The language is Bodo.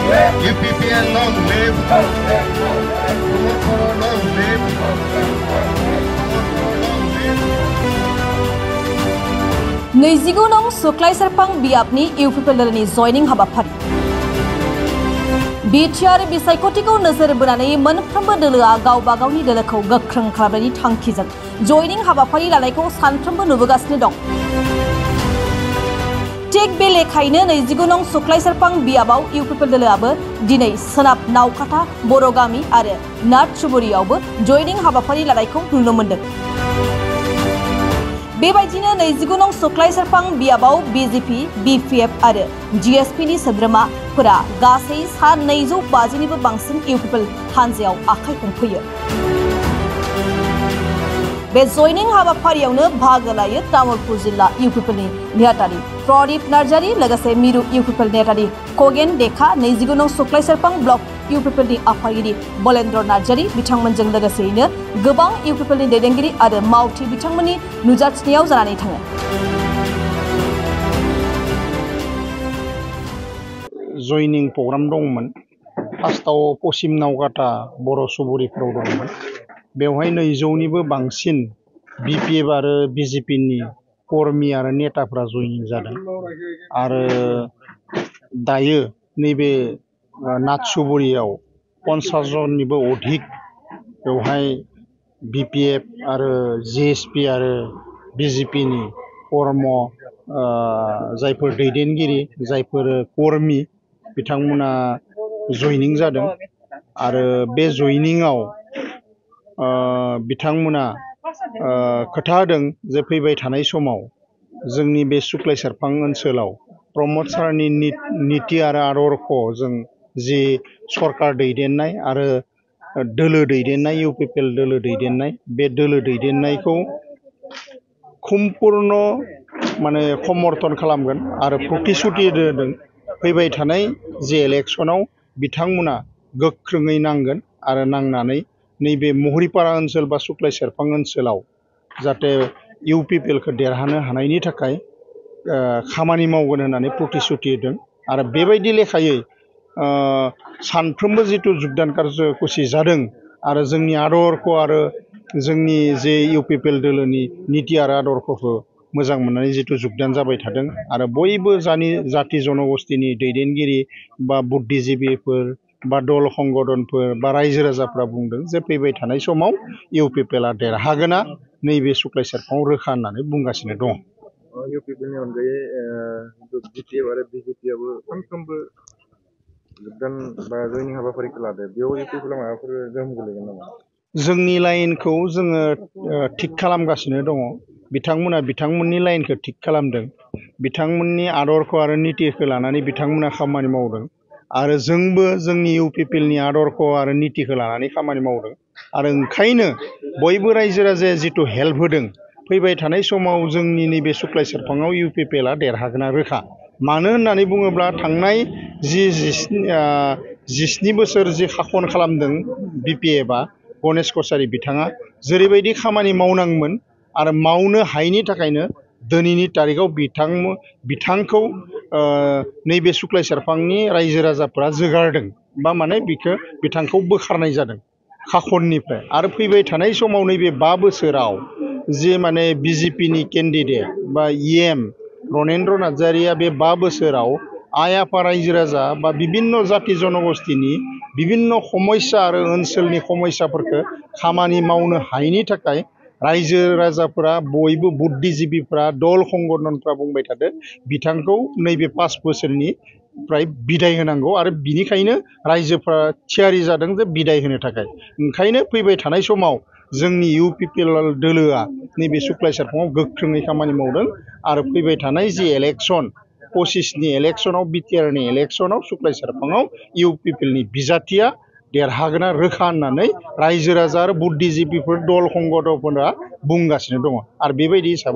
UPPL long live. Long live. नैजिगु नं सुक्लाय सेरफां बियाबनि UPPL दलनि जयनिं हाबाफारि बिटिआर बिसायख'थिखौ नोजोर बोनानै मोनफ्रोमबो दोलोआ गावबा गावनि दोलोखौ गोख्रों खालामनायनि थांखिजों जयनिं हाबाफारि लानायखौ सानफ्रोमबो नुबोगासिनो दं। थिग बे लेखायैनो नैजिगु नं सुक्लाय सेरफां बियाबाव UPPL दोलोआबो दिनै सोनाब नावकाटा बर'गामि आरो नाथसुबुरियावबो जयनिं हाबाफारि लानायखौ नुनो मोन्दों। बेबायदिनो नैजिगु नं सुक्लाय सेरफां बियाबाव BJP, BPF आरो GSP नि सोद्रोमाफोरा गासै सा 250 निबो बांसिन UPPL हानजायाव आखाइ हमफैयो। बे जयनिं हाबाफारियावनो बाहागो लायो तामुलपुर जिल्ला UPPL नि नेहाथारि प्रदीप नार्जारी लोगोसे मिरु UPPL नेहाथारि खगेन देखा, नैजिगु नं सुक्लाय सेरफां ब्लक UPPL नि आफादगिरि बलेन्द्र नार्जारी बिथांमोनजों लोगोसेयैनो गोबां UPPL नि दैदेनगिरि आरो मावथि बिथांमोननि नुजाथिनायाव जानानै थाङो। जयनिं प्रग्राम दंमोन। फार्स्टआव पश्चिम नावकाटा बर' सुबुरिफोराव दंमोन। बेवहाय 200 निबो बांसिन BPF आरो BJP नि कर्मी आरो नेताफोरा जयनिं जादों। आरो दायो नैबे नाथसुबुरियाव 50 जननिबो अधिक बेवहाय BPF आरो GSP आरो BJP नि कर्म जायफोर दैदेनगिरि जायफोर कर्मी बिथांमोना जयनिं जादों। आरो बे जयनिंआव बिथांमोना खोथा होदों जे फैबाय थानाय समाव जोंनि बे सुक्लाय सेरफां ओनसोलाव प्रमद सारनि नीति आरो आदर्शजों जि सरकार दैदेननाय आरो दोलो दैदेननाय UPPL दोलो दैदेननाय बे दोलो दैदेननायखौ सम्पूर्ण माने समर्थन खालामगोन आरो प्रतिश्रुति होदों फैबाय थानाय जे इलेक्शनाव बिथांमोना गोख्रोङै नांगोन आरो नांनानै नैबे महरीपारा ओनसोल बा सुक्लाय सेरफां ओनसोलाव जाहाथे UPPL खौ देरहानो हानायनि थाखाय खामानि मावगोन होननानै प्रतिश्रुति होदों। आरो बेबायदि लेखायै सानफ्रोमबो जिथु जुगदान कार्यसुचि जादों आरो जोंनि आदर्श आरो जोंनि जे UPPL दोलोनि नीति आरो आदर्शखौ मोजां मोननानै जिथु जुगदान जाबाय थादों आरो बयबो जाति जनगोष्ठीनि दैदेनगिरि बा बुद्धिजीबिफोर बा दल संगठनफोर बा रायजो राजाफ्रा बुंदों जे फैबाय थानाय समाव UPPL आ देरहागोना नैबे सुक्लाय सेरफाङाव रोखा होननानै बुंगासिनो दं। UPPL नि अनगायै BPF आरो BJP आबो सानफ्रोमबो जुगदान बा जयनिं हाबाफारिखौ लादों। बेयाव UPPL आ माबाफोर गोहोम गोलैगोन नामा? जोंनि लाइनखौ जोङो थिग खालामगासिनो दङ। बिथांमोना बिथांमोननि लाइनखौ थिग खालामदों। बिथांमोननि आदर्श आरो नीतिखौ लानानै बिथांमोना खामानि मावदों आरो जोंबो जोंनि UPPL नि आदर्श आरो नीतिखौ लानानै खामानि मावदों। आरो ओंखायनो बयबो रायजो राजाया जिथु हेल्प होदों फैबाय थानाय समाव जोंनि नैबे सुक्लाय सेरफाङाव UPPL आ देरहागोना रोखा। मानो होननानै बुङोब्ला थांनाय 17 बोसोर जि शासन खालामदों BPF आ गणेश कछारी बिथाङा जेरैबायदि खामानि मावनांगौमोन आरो मावनो हायैनि थाखायनो दिनैनि तारिखआव बिथांखौ नैबे सुक्लाय सेरफांनि रायजो राजाफ्रा जोगारदों बा माने बिथांखौ बोखारनाय जादों शासननिफ्राय। आरो फैबाय थानाय समाव नैबे 5 बोसोराव जे माने BJP नि केन्डिडेट बा EM रनेन्द्र नार्जारिया बे 5 बोसोराव आइ आफा रायजो राजा बा विभिन्न जाति जनगोष्ठीनि विभिन्न समस्या आरो ओनसोलनि समस्याफोरखौ खामानि मावनो हायैनि थाखाय रायजो राजाफोरा बयबो बुद्धिजीबिफ्रा दल संगठनफ्रा बुंबाय थादों बिथांखौ नैबे 5 बोसोरनिफ्राय बिदाय होनांगौ आरो बिनिखायनो रायजोफ्रा थियारि जादों जे बिदाय होनो थाखाय। ओंखायनो फैबाय थानाय समाव जोंनि UPPL दोलोआ नैबे सुक्लाय सेरफाङाव गोख्रोङै खामानि मावदों आरो फैबाय थानाय जि इलेक्शन 25 नि इलेक्शनाव BTR नि इलेक्शनाव सुक्लाय सेरफाङाव UPPL नि बिजाथिया देरहागोना रोखा होननानै रायजो राजा आरो बुद्धिजीबिफोर दल संगठनफोरा बुंगासिनो दङ। आरो बेबायदि हिसाबै